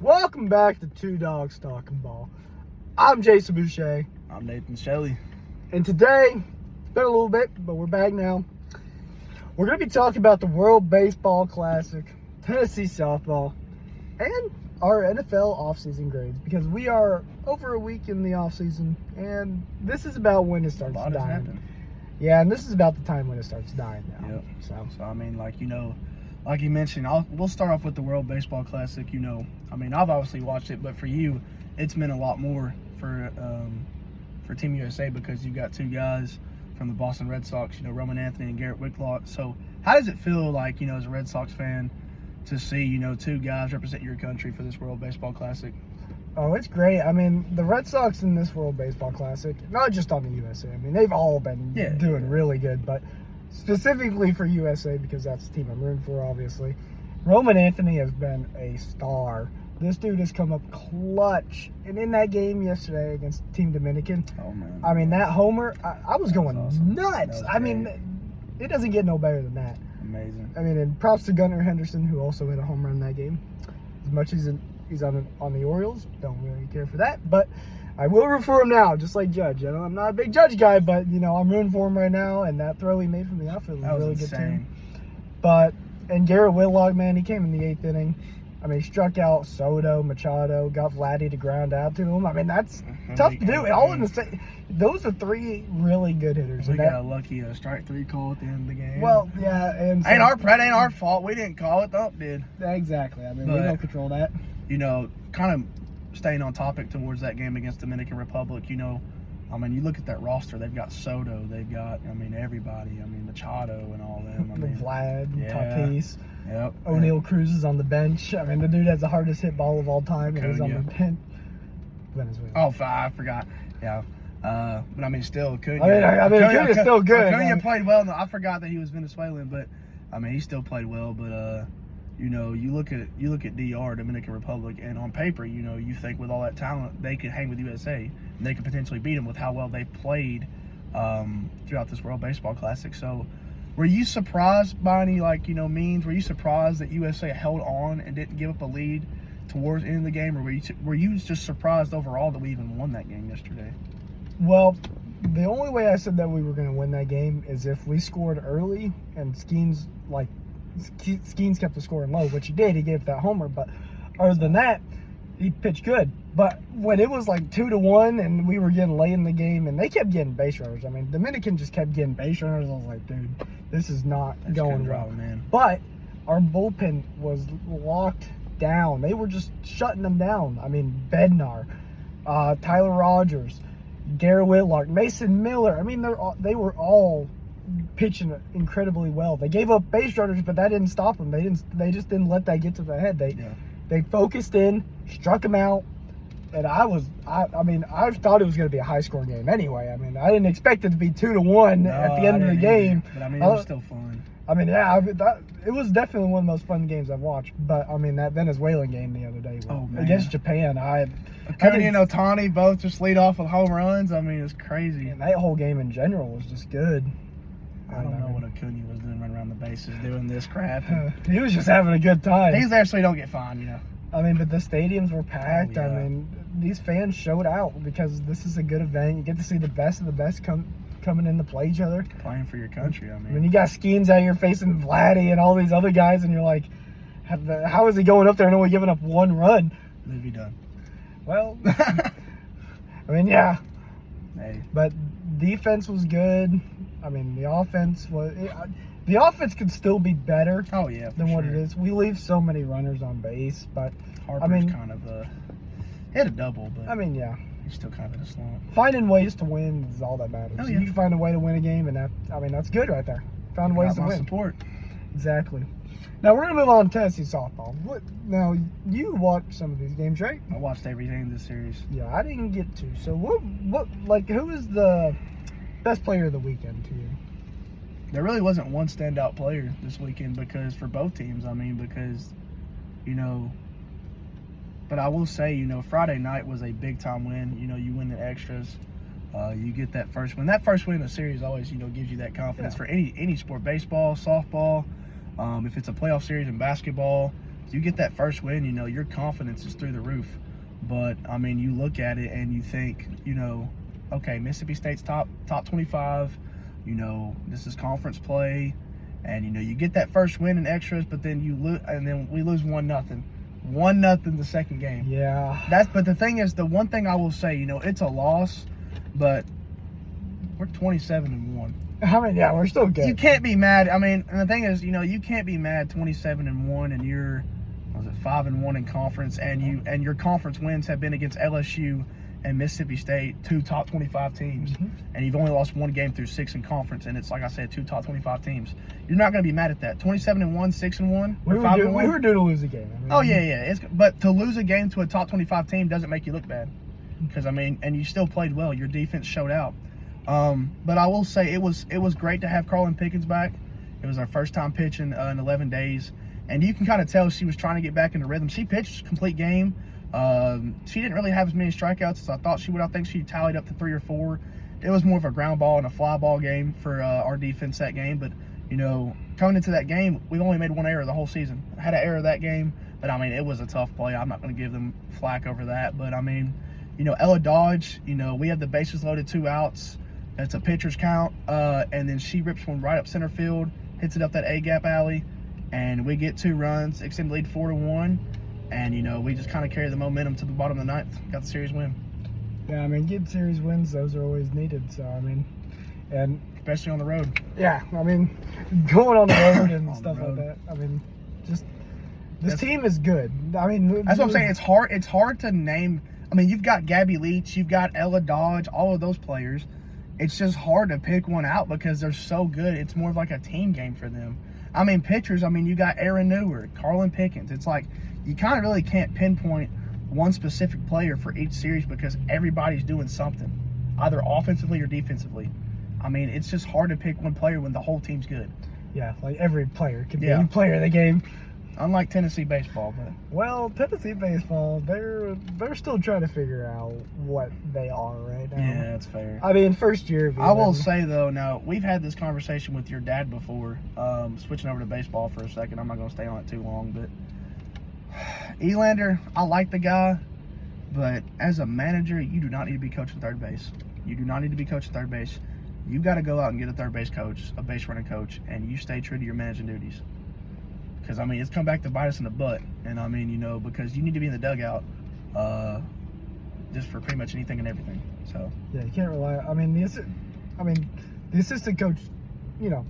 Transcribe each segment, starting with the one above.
Welcome back to Two Dogs Talking Ball. I'm Jason Boucher, I'm Nathan Shelley. and today, it's been a little bit, but we're back now. We're going to be talking about the World Baseball Classic, Tennessee softball, and our NFL offseason grades, because we are over a week in the offseason, and this is about when it A starts lot has dying. happened. Yeah, and this is about the time when it starts dying now. Yep. So, I mean, like you mentioned, we'll start off with the World Baseball Classic. I've obviously watched it, but for you, it's meant a lot more for Team USA because you got two guys from the Boston Red Sox, Roman Anthony and Garrett Whitlock. So how does it feel like, as a Red Sox fan to see, two guys represent your country for this World Baseball Classic? oh, it's great. I mean, the Red Sox in this World Baseball Classic, not just on the USA. I mean, they've all been doing really good, but specifically for USA, because that's the team I'm rooting for, obviously. Roman Anthony has been a star. This dude has come up clutch. And in that game yesterday against Team Dominican, Oh, man. I mean, that homer, I was going awesome. nuts. That was I mean, great. it doesn't get no better than that. Amazing. I mean, and props to Gunnar Henderson, who also hit a home run in that game. As much as he's on the Orioles, don't really care for that. But I will root for him now, just like Judge. I'm not a big Judge guy, but, I'm rooting for him right now. And that throw he made from the outfield was That was really insane. good, too. And Garrett Whitlock, man, he came in the 8th inning. I mean, he struck out Soto, Machado, got Vladdy to ground out to him. I mean, that's tough to do. All in the same. Those are three really good hitters. We And got a lucky strike three call at the end of the game. well, yeah, and so- ain't our fault. We didn't call it. Thump did. Exactly. I mean, we But- don't control that. Kind of staying on topic towards that game against Dominican Republic. You look at that roster. They've got Soto. They've got, everybody. Machado and all them. Vlad, yeah. Tatis, Yep. O'Neal Cruz is on the bench. I mean, the dude has the hardest hit ball of all time, and he's on the Acuna. bench. Venezuela. Oh, I forgot. Yeah. But still, Acuna. Acuna's still good. Acuna played well. I forgot that he was Venezuelan, but he still played well. But you look at DR, Dominican Republic, and on paper, you think with all that talent, they could hang with USA, and they could potentially beat them with how well they played throughout this World Baseball Classic. So, were you surprised by any means? Were you surprised that USA held on and didn't give up a lead towards the end of the game, or were you just surprised overall that we even won that game yesterday? Well, the only way I said that we were going to win that game is if we scored early and Skeens kept the score low, which he did. He gave that homer, but other than that, he pitched good. But when it was 2-1 and we were getting late in the game and they kept getting base runners, I mean, Dominican just kept getting base runners. I was like, dude, this is not going well. Man. But our bullpen was locked down. They were just shutting them down. I mean, Bednar, Tyler Rogers, Garrett Whitlock, Mason Miller. I mean, they were all pitching incredibly well. They gave up base runners, but that didn't stop them. They just didn't let that get to their head. They focused in, struck them out, and I thought it was going to be a high scoring game anyway. I mean, I didn't expect it to be 2-1 at the end of the game. But it was still fun. It was definitely one of the most fun games I've watched. But that Venezuelan game the other day against Japan, Acuna and Otani both just lead off with home runs. It's crazy. And that whole game in general was just good. I don't know what Acuna was doing running around the bases doing this crap. He was just having a good time. He's there so he don't get fined, but the stadiums were packed. Oh, yeah. These fans showed out because this is a good event. You get to see the best of the best coming in to play each other. Playing for your country, When you got Skeens out here facing Vladdy and all these other guys, and you're like, how is he going up there and only giving up one run? Live be done. Well, yeah. Hey. But defense was good. The offense could still be better. Oh yeah, than what it is. We leave so many runners on base, but Harper's kind of hit a double, but yeah, he's still kind of in a slump. finding ways to win is all that matters. Oh, yeah. You can find a way to win a game, and that's good right there. Found ways to win. Support. Exactly. Now we're gonna move on to Tennessee softball. Now you watched some of these games, right? I watched every game of this series. Yeah, I didn't get to. So who is the best player of the weekend to you? There really wasn't one standout player this weekend because for both teams, but I will say, Friday night was a big time win. You win the extras. You get that first win. That first win in the series always, gives you that confidence for any sport, baseball, softball. If it's a playoff series in basketball, you get that first win, you know, your confidence is through the roof. But I mean, you look at it and you think, you know, okay, Mississippi State's top 25. You know, this is conference play, and you know you get that first win in extras, but then we lose 1-0. 1-0 the second game. Yeah. But the thing is, the one thing I will say, you know, it's a loss, but we're 27-1. I mean, yeah, we're still good. You can't be mad. I mean, and the thing is, you know, you can't be mad 27-1 and you're 5-1 in conference, and your conference wins have been against LSU and Mississippi State, 2 top 25 teams, and you've only lost 1 game through 6 in conference, and it's like I said, 2 top 25 teams. You're not going to be mad at that. 27-1, 6-1, we were due to lose a game. I mean, yeah. But to lose a game to a top 25 team doesn't make you look bad, because I mean, and you still played well. Your defense showed out. But I will say it was great to have Carlin Pickens back. It was our first time pitching in 11 days, and you can kind of tell she was trying to get back into rhythm. She pitched a complete game. She didn't really have as many strikeouts as I thought she would. I think she tallied up to 3 or 4. It was more of a ground ball and a fly ball game for our defense that game. But, you know, coming into that game, we only made 1 error the whole season. I had an error that game, but, I mean, it was a tough play. I'm not going to give them flack over that. But, I mean, you know, Ella Dodge, you know, we have the bases loaded, 2 outs. It's a pitcher's count. And then she rips one right up center field, hits it up that A-gap alley, and we get 2 runs, extend lead 4-1. And, you know, we just kind of carry the momentum to the bottom of the 9th. Got the series win. Yeah, I mean, getting series wins, those are always needed. So, I mean, and especially on the road. Yeah, I mean, going on the road and stuff like that. I mean, just this team is good. I mean, that's what I'm saying. It's hard to name. I mean, you've got Gabby Leach, you've got Ella Dodge, all of those players. It's just hard to pick one out because they're so good. It's more of like a team game for them. I mean, pitchers, I mean, you got Aaron Neward, Carlin Pickens. It's like you kind of really can't pinpoint one specific player for each series because everybody's doing something, either offensively or defensively. I mean, it's just hard to pick one player when the whole team's good. Yeah, like every player can be a player of the game. Unlike Tennessee baseball, but well, Tennessee baseball, they're still trying to figure out what they are right now. Yeah, that's fair. I mean, first year. I will say though, now we've had this conversation with your dad before. Switching over to baseball for a second, I'm not going to stay on it too long, but Elander, I like the guy, but as a manager, you do not need to be coaching third base. You do not need to be coaching third base. You got to go out and get a third base coach, a base running coach, and you stay true to your managing duties. Because, I mean, it's come back to bite us in the butt. And, I mean, you know, because you need to be in the dugout just for pretty much anything and everything. So yeah, you can't rely. I mean, the assistant coach, you know,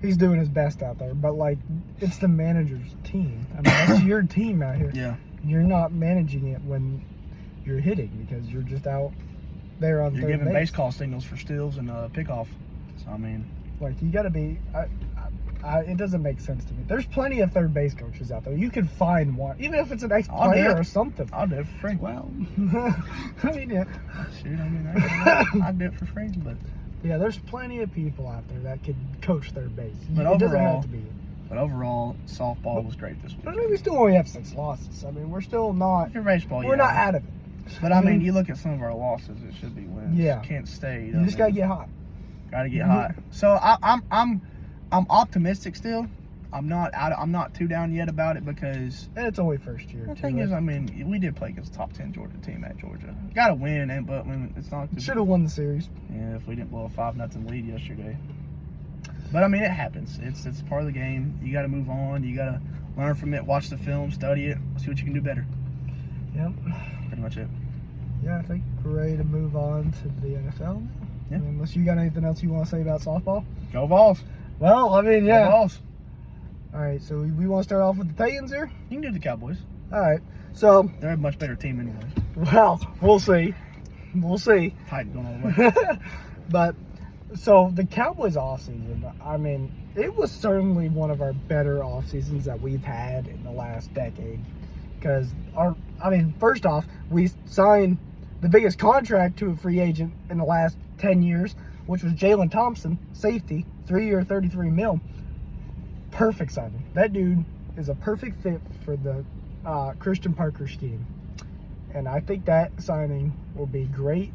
he's doing his best out there. But, like, it's the manager's team. I mean, that's your team out here. Yeah. You're not managing it when you're hitting because you're just out there on you're third giving base. base call signals for steals and pickoff. So, I mean. Like, you got to be it doesn't make sense to me. There's plenty of third base coaches out there. You can find one, even if it's an ex-player or something. I'll do it for free. Well, I mean, yeah. Shoot, I mean, I'd do it for free, but. Yeah, there's plenty of people out there that could coach third base. But it doesn't have to be. But overall, softball was great this week. But I mean, we still only have 6 losses. I mean, we're still not. For baseball, we're not out of it. But I mean, you look at some of our losses; it should be wins. Yeah. Kent State. You just gotta get hot. Gotta get hot. So I'm optimistic still. I'm not too down yet about it because it's only first year. The thing is, I mean, we did play against a top 10 Georgia team at Georgia. Got to win, but when it's not. Should have won the series. Yeah, if we didn't blow a 5-0 lead yesterday. But I mean, it happens. It's part of the game. You got to move on. You got to learn from it. Watch the film, study it, see what you can do better. Yep. Pretty much it. Yeah, I think we're ready to move on to the NFL. Yeah. I mean, unless you got anything else you want to say about softball. Go Vols. Well, I mean, yeah. Go Vols. All right, so we want to start off with the Titans here? You can do the Cowboys. All right, so. They're a much better team anyway. Well, we'll see. We'll see. Titans going all the way. But, so the Cowboys offseason, I mean, it was certainly one of our better offseasons that we've had in the last decade. Because, first off, we signed the biggest contract to a free agent in the last 10 years, which was Jalen Thompson, safety, 3-year, $33 million. Perfect signing. That dude is a perfect fit for the Christian Parker scheme. And I think that signing will be great.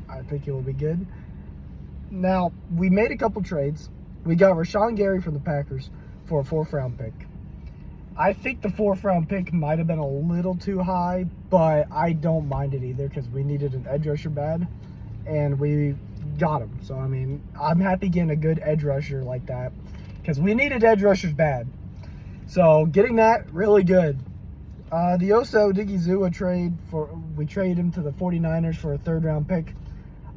I think it will be good. Now, we made a couple trades. We got Rashawn Gary from the Packers for a 4th round pick. I think the 4th round pick might have been a little too high, but I don't mind it either because we needed an edge rusher bad, and we got him. So, I mean, I'm happy getting a good edge rusher like that because we needed edge rushers bad. So, getting that, really good. The Oso Digizua trade, we traded him to the 49ers for a 3rd round pick.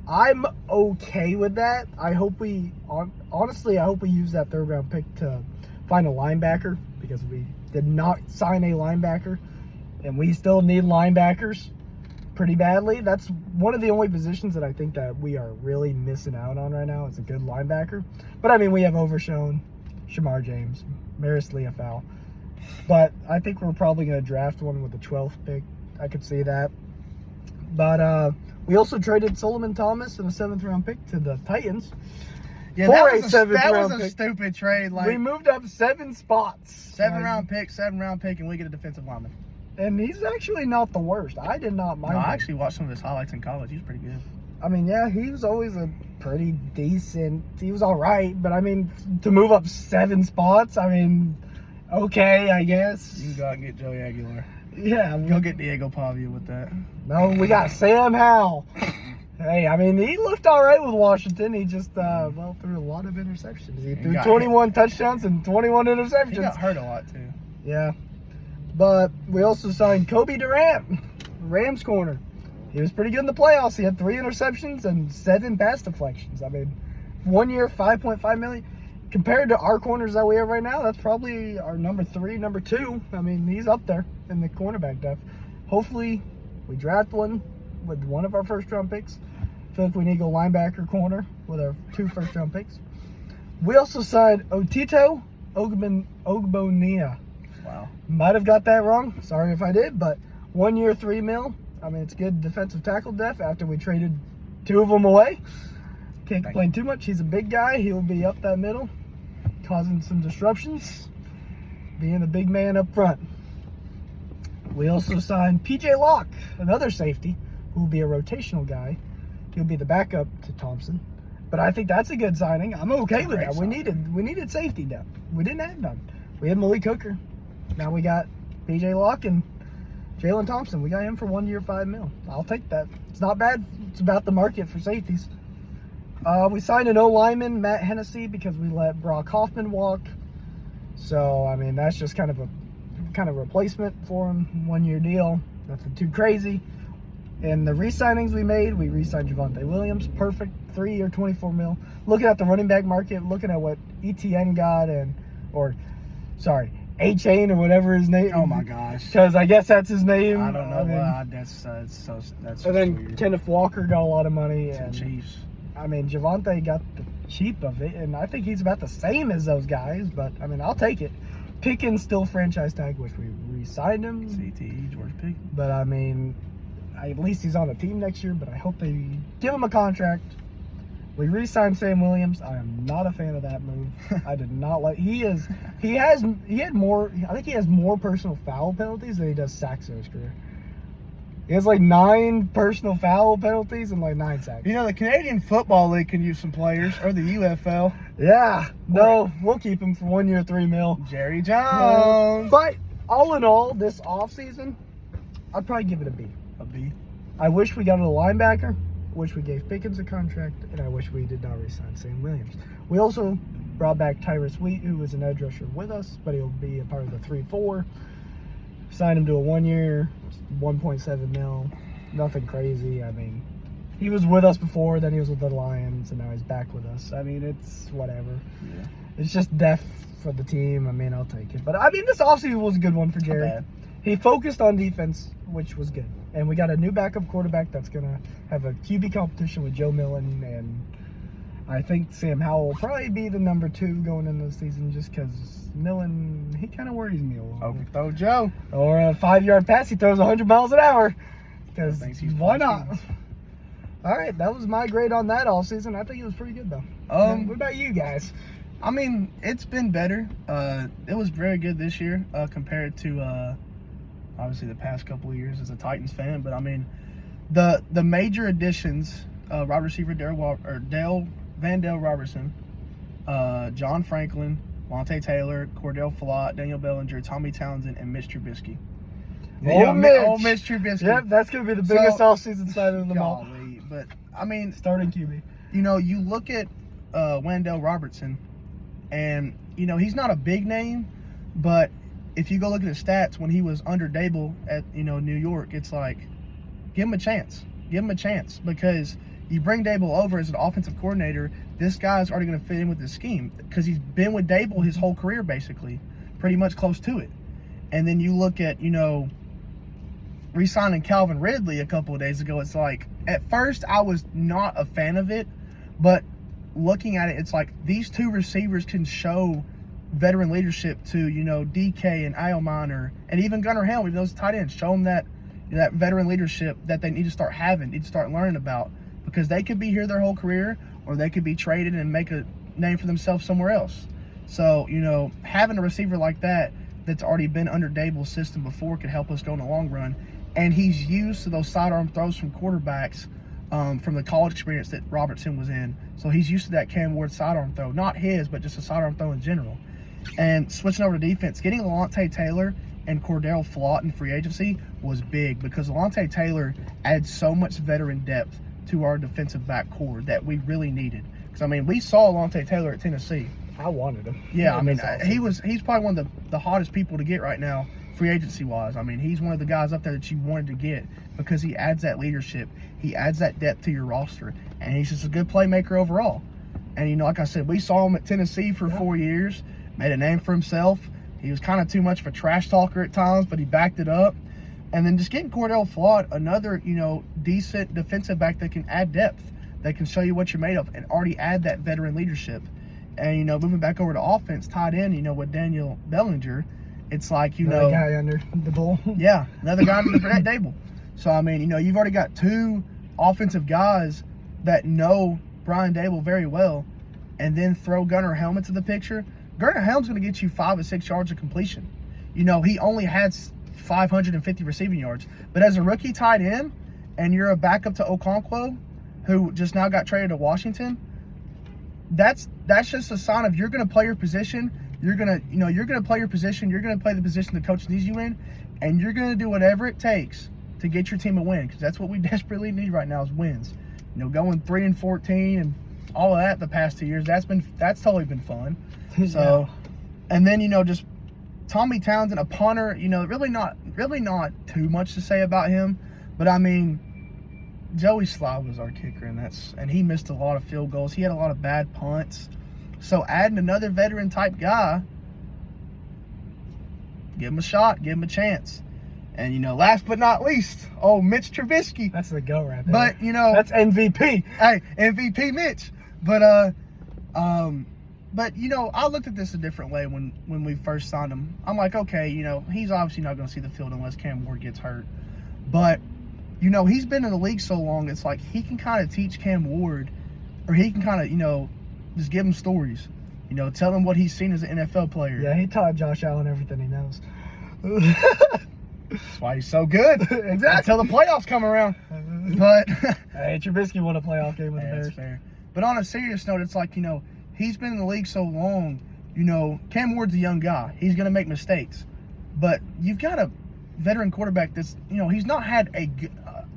I'm okay with that. I hope honestly, I hope we use that 3rd round pick to find a linebacker because we did not sign a linebacker, and we still need linebackers pretty badly. That's one of the only positions that I think that we are really missing out on right now is a good linebacker. But I mean, we have Overshown, Shamar James, Maris Leafau. But I think we're probably going to draft one with the 12th pick. I could see that. But we also traded Solomon Thomas and a 7th round pick to the Titans. Yeah, for that a was 7th that round was a pick. stupid trade. Like We moved up 7 spots. 7th round pick, and we get a defensive lineman. And he's actually not the worst. I did not mind No, him. I actually watched some of his highlights in college. He was pretty good. I mean, yeah, he was always a pretty decent. He was all right, but I mean, to move up 7 spots, I mean, okay, I guess. You can go out and get Joey Aguilar. Yeah. Go get Diego Pavia with that. No, we got Sam Howell. Hey, I mean, he looked all right with Washington. He just, threw a lot of interceptions. He threw 21 touchdowns and 21 interceptions. He got hurt a lot, too. Yeah. But we also signed Kobe Durant, Rams corner. He was pretty good in the playoffs. He had 3 interceptions and 7 pass deflections. I mean, 1 year, $5.5 million. Compared to our corners that we have right now, that's probably our number 3, number 2. I mean, he's up there in the cornerback depth. Hopefully, we draft one with one of our 1st round picks. I feel like we need to go linebacker corner with our 2 1st round picks. We also signed Otito Ogbonia. Wow. Might have got that wrong. Sorry if I did, but 1 year, $3 million. I mean, it's good defensive tackle depth after we traded 2 of them away. Can't complain too much. He's a big guy. He'll be up that middle, causing some disruptions, being a big man up front. We also signed PJ Locke, another safety, who will be a rotational guy. He'll be the backup to Thompson. But I think that's a good signing. I'm okay with that. We needed safety depth. We didn't have none. We had Malik Hooker. Now we got PJ Locke and Jalen Thompson. We got him for 1 year, $5 million. I'll take that. It's not bad. It's about the market for safeties. We signed an O-lineman, Matt Hennessy, because we let Brock Hoffman walk. So, I mean, that's just kind of a replacement for him. 1 year deal. Nothing too crazy. And the re-signings we made, we re-signed Javonte Williams. Perfect. 3 year, $24 million. Looking at the running back market, looking at what ETN got A-Chain or whatever his name. Oh my gosh. Because I guess that's his name. I don't know. I mean, That's and then weird. Kenneth Walker got a lot of money. It's the And Chiefs. I mean, Javonte got the cheap of it, and I think he's about the same as those guys. But I mean, I'll take it. Pickens still franchise tag, which we re-signed him. CTE, George Pickens. But I mean, at least he's on the team next year. But I hope they give him a contract. We re-signed Sam Williams. I am not a fan of that move. I did not like. He had more. I think he has more personal foul penalties than he does sacks in his career. He has like 9 personal foul penalties and like 9 sacks. You know, the Canadian Football League can use some players, or the UFL. Yeah. No, we'll keep him for 1 year, $3 million. Jerry Jones. But all in all, this offseason, I'd probably give it a B. A B. I wish we got a linebacker. Wish we gave Pickens a contract, and I wish we did not re-sign Sam Williams. We also brought back Tyrus Wheat, who was an edge rusher with us, but he'll be a part of the 3-4. Signed him to a 1 year, $1.7 million. Nothing crazy. I mean, he was with us before, then he was with the Lions, and now he's back with us. I mean, it's whatever. Yeah. It's just depth for the team. I mean, I'll take it. But I mean, this offseason was a good one for Jerry. Not bad. He focused on defense, which was good. And we got a new backup quarterback that's going to have a QB competition with Joe Millen. And I think Sam Howell will probably be the number 2 going into the season just because Millen, he kind of worries me a little bit. Overthrow Joe. Or a 5-yard pass, he throws 100 miles an hour. Because Thinks he's why playing not? All right, that was my grade on that all season. I think it was pretty good, though. What about you guys? I mean, it's been better. It was very good this year compared to obviously the past couple of years as a Titans fan. But I mean, the major additions: wide receiver Vandale Robertson, John Franklin, Lante Taylor, Cordell Flott, Daniel Bellinger, Tommy Townsend, and Mitch Trubisky. Old Mitch. Old Mitch Trubisky. Yep, that's going to be the biggest So- offseason signing of them all. Golly, but I mean, Starting QB. you know, you look at Wendell Robertson, and you know he's not a big name, but if you go look at his stats when he was under Dable at New York, it's like give him a chance, because you bring Dable over as an offensive coordinator, this guy's already going to fit in with the scheme because he's been with Dable his whole career basically, pretty much close to it. And then you look at re-signing Calvin Ridley a couple of days ago. It's like at first I was not a fan of it, but looking at it, it's like these two receivers can show veteran leadership to DK and Iomanner and even Gunnar Helm, even those tight ends. Show them that that veteran leadership that they need to start having, need to start learning about, because they could be here their whole career, or they could be traded and make a name for themselves somewhere else. So having a receiver like that that's already been under Dable's system before could help us go in the long run. And he's used to those sidearm throws from quarterbacks from the college experience that Robertson was in. So he's used to that Cam Ward sidearm throw. Not his, but just a sidearm throw in general. And switching over to defense, getting Lante Taylor and Cordell Flott in free agency was big, because Lante Taylor adds so much veteran depth to our defensive back core that we really needed. Because, we saw Lante Taylor at Tennessee. I wanted him. Yeah, he's probably one of the hottest people to get right now, free agency wise. He's one of the guys up there that you wanted to get, because he adds that leadership, he adds that depth to your roster, and he's just a good playmaker overall. And like I said, we saw him at Tennessee for 4 years, made a name for himself. He was kind of too much of a trash talker at times, but he backed it up. And then just getting Cordell Flott, another decent defensive back that can add depth, that can show you what you're made of, and already add that veteran leadership. And moving back over to offense, tied in, with Daniel Bellinger, it's like Another guy under the bull. Yeah, another guy under the Dable. So you've already got two offensive guys that know Brian Dable very well, and then throw Gunnar Helm into the picture. Gunnar Helm's going to get you 5 or 6 yards of completion. He only had 550 receiving yards, but as a rookie tight end, and you're a backup to Okonkwo, who just now got traded to Washington, that's just a sign of you're going to play your position. You're going to play your position. You're going to play the position the coach needs you in, and you're going to do whatever it takes to get your team a win, because that's what we desperately need right now is wins. Going 3-14 and all of that the past 2 years, that's totally been fun. So, and then just Tommy Townsend, a punter. Really not too much to say about him, but Joey Sly was our kicker, and he missed a lot of field goals. He had a lot of bad punts. So adding another veteran type guy, give him a shot, give him a chance. And last but not least, Mitch Trubisky. That's the go right there. But that's MVP. Hey, MVP Mitch. But I looked at this a different way when we first signed him. I'm like, okay, he's obviously not going to see the field unless Cam Ward gets hurt. But he's been in the league so long, it's like he can kind of teach Cam Ward, or he can kind of just give him stories. Tell him what he's seen as an NFL player. Yeah, he taught Josh Allen everything he knows. That's why he's so good. Exactly. Until the playoffs come around. But hey, Trubisky won a playoff game with the Bears. That's fair. But on a serious note, it's like, he's been in the league so long. Cam Ward's a young guy. He's going to make mistakes. But you've got a veteran quarterback that's, he's not had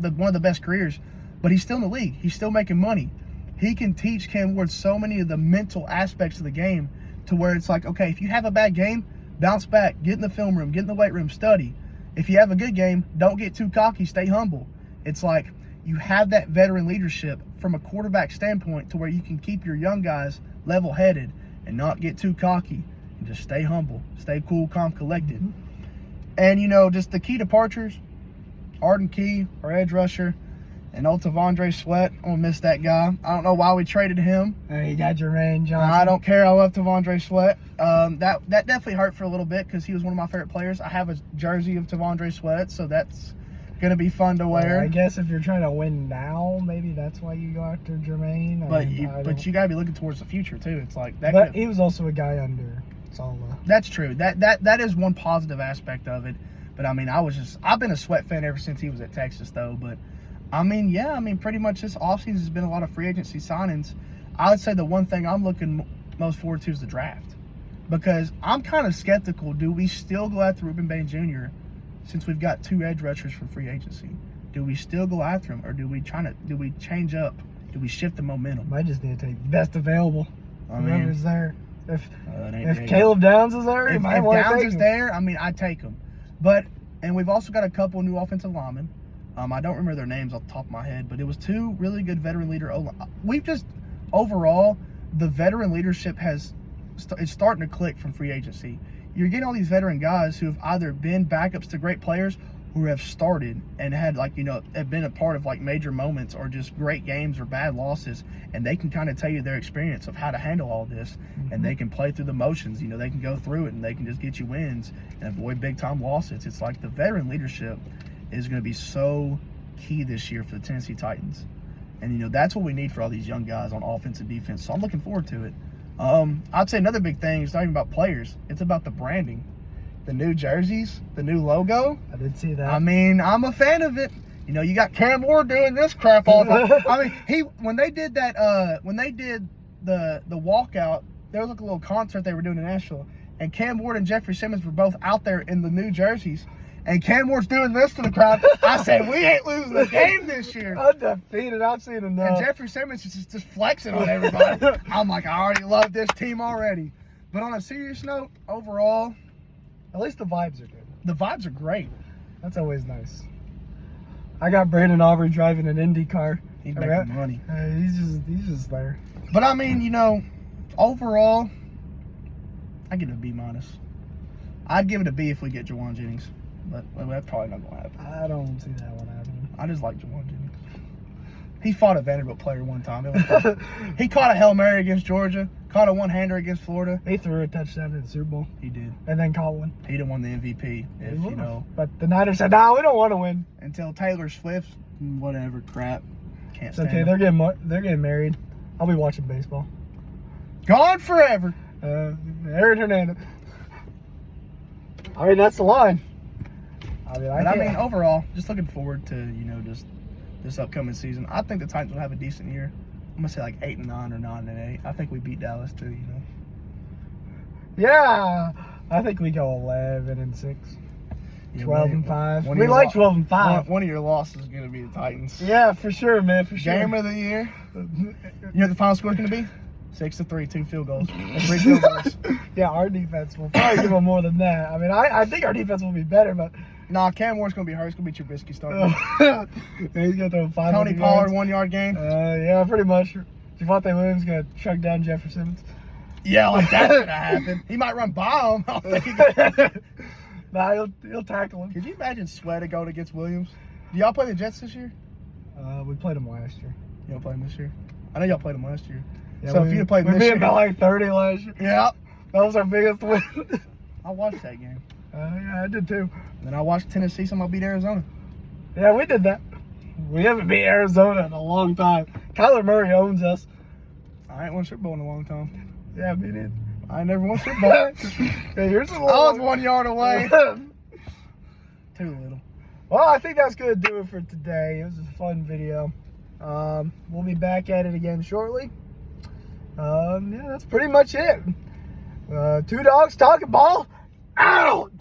one of the best careers, but he's still in the league. He's still making money. He can teach Cam Ward so many of the mental aspects of the game, to where it's like, okay, if you have a bad game, bounce back, get in the film room, get in the weight room, study. If you have a good game, don't get too cocky, stay humble. It's like you have that veteran leadership from a quarterback standpoint, to where you can keep your young guys level-headed and not get too cocky, and just stay humble, stay cool, calm, collected. Mm-hmm. And, just the key departures, Arden Key, our edge rusher, and old Tavondre Sweat. I'm going to miss that guy. I don't know why we traded him. Hey, you got Jermaine Johnson. I don't care. I love Tavondre Sweat. That definitely hurt for a little bit, because he was one of my favorite players. I have a jersey of Tavondre Sweat, so that's going to be fun to wear. I guess if you're trying to win now, maybe that's why you go after Jermaine. But you got to be looking towards the future, too. It's like that. But he was also a guy under Saleh. That's true. That is one positive aspect of it. But, I've been a Sweat fan ever since he was at Texas, though. But, pretty much this offseason has been a lot of free agency signings. I would say the one thing I'm looking most forward to is the draft. because I'm kind of skeptical. Do we still go after Ruben Bain Jr. since we've got 2 edge rushers from free agency? Do we still go after him, or do we change up? Do we shift the momentum? Might just need to take the best available. I Whoever's mean, there. If it ain't if Diego. Caleb Downs is there, you If might want to Downs take is him. there, I mean, I'd take him. And we've also got a couple new offensive linemen. I don't remember their names off the top of my head, but it was 2 really good veteran leader. We've just, overall, the veteran leadership it's starting to click from free agency. You're getting all these veteran guys who have either been backups to great players who have started and had, like, have been a part of, like, major moments or just great games or bad losses, and they can kind of tell you their experience of how to handle all this, and they can play through the motions. They can go through it, and they can just get you wins and avoid big-time losses. It's like the veteran leadership is going to be so key this year for the Tennessee Titans. And, that's what we need for all these young guys on offense and defense. So I'm looking forward to it. I'd say another big thing is not even about players. It's about the branding. The new jerseys, the new logo. I did see that. I mean, I'm a fan of it. You got Cam Ward doing this crap all the time. I mean, when they did that, when they did the walkout, there was like a little concert they were doing in Nashville, and Cam Ward and Jeffrey Simmons were both out there in the new jerseys, and Cam Ward's doing this to the crowd. I said, we ain't losing the game this year. Undefeated. I've seen enough. And Jeffrey Simmons is just flexing on everybody. I'm like, I already love this team already. But on a serious note, overall, At least the vibes are good. the vibes are great. That's always nice. I got Brandon Aubrey driving an Indy car. He's Okay. making money. He's just there. But I mean, overall, I give it a B-. I'd give it a B if we get Jawan Jennings, but that's probably not gonna happen. I don't see that one happening. I just like Jawan Jennings. He fought a Vanderbilt player one time. He caught a Hail Mary against Georgia, caught a one-hander against Florida. He threw a touchdown in the Super Bowl He did. and then caught one. He'd have won the MVP if, He would've. But the Niners said, we don't want to win. until Taylor Swift, whatever crap. Can't It's stand okay. him. They're getting married. I'll be watching baseball. Gone forever. Aaron Hernandez. I mean, that's the line. I mean, overall, just looking forward to, just this upcoming season. I think the Titans will have a decent year. I'm going to say like 8-9 or 9-8. I think we beat Dallas too, Yeah, I think we go 11-6, Yeah, 12-5. one of We your like lo- 12-5. One of your losses is going to be the Titans. Yeah, for sure, man. For sure. Game of the year. You know what the final score is going to be? 6-3, 2 field goals. 3 field goals. Yeah, our defense will probably give them more than that. I mean, I think our defense will be better, but Nah, Cam Ward's going to be hurt. It's going to be Trubisky starting. he's gonna throw 500 Tony Pollard, 1-yard game. Yeah, pretty much. Javonte Williams gonna chuck down Jefferson Simmons. Yeah, like that's going to happen. He might run by him. I don't think he Nah, he'll tackle him. Could you imagine Sweat going against Williams? Do y'all play the Jets this year? We played him last year. Y'all play them this year? I know y'all played them last year. Yeah, So if you'd have played we this beat year- about like 30 last year. Yeah. That was our biggest win. I watched that game. Yeah, I did too. And then I watched Tennessee, somehow beat Arizona. Yeah, we did that. We haven't beat Arizona in a long time. Kyler Murray owns us. I ain't won a Super Bowl in a long time. Yeah, me neither. I ain't never won a Super Bowl. Hey, here's a I was 1 yard away. Too little. Well, I think that's going to do it for today. It was a fun video. We'll be back at it again shortly. Yeah, that's pretty much it. 2 dogs talking ball. Out!